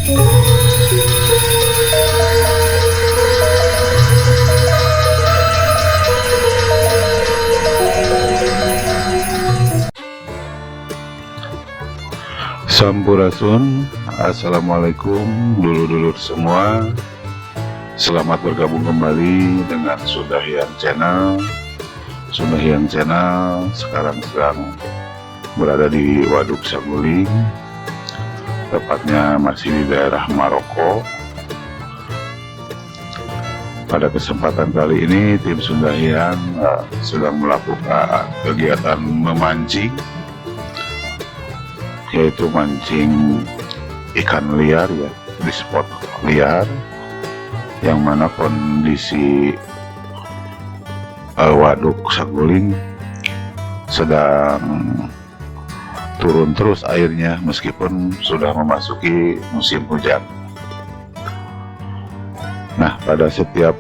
Sampurasun, assalamualaikum dulur-dulur semua. Selamat bergabung kembali dengan Sunda Hyang Channel. Sunda Hyang Channel sekarang sedang berada di Waduk Saguling, tepatnya masih di daerah Maroko. Pada kesempatan kali ini tim Sunda Hyang sedang melakukan kegiatan memancing, yaitu mancing ikan liar ya, di spot liar yang mana kondisi Waduk Saguling sedang turun terus airnya meskipun sudah memasuki musim hujan. Nah, pada setiap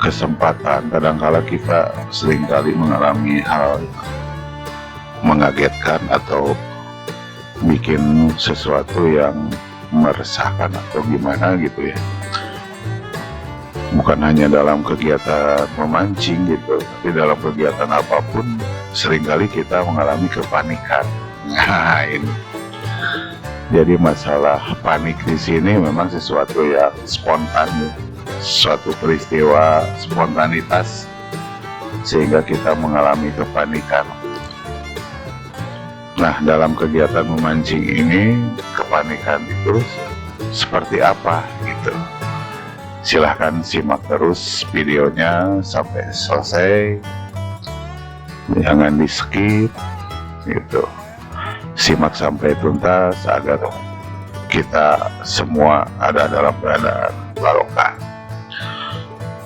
kesempatan kadangkala kita seringkali mengalami hal mengagetkan atau bikin sesuatu yang meresahkan atau gimana gitu ya. Bukan hanya dalam kegiatan memancing gitu, tapi dalam kegiatan apapun seringkali kita mengalami kepanikan. Nah ini, jadi masalah panik di sini memang sesuatu yang spontan, suatu peristiwa spontanitas sehingga kita mengalami kepanikan. Nah, dalam kegiatan memancing ini kepanikan itu seperti apa gitu? Silahkan simak terus videonya sampai selesai, jangan di skip gitu. Simak sampai tuntas agar kita semua ada dalam keadaan barokah,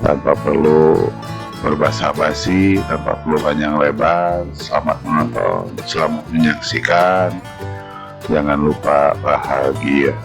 tanpa perlu berbasa-basi, tanpa perlu panjang lebar. Selamat menonton, selamat menyaksikan. Jangan lupa bahagia.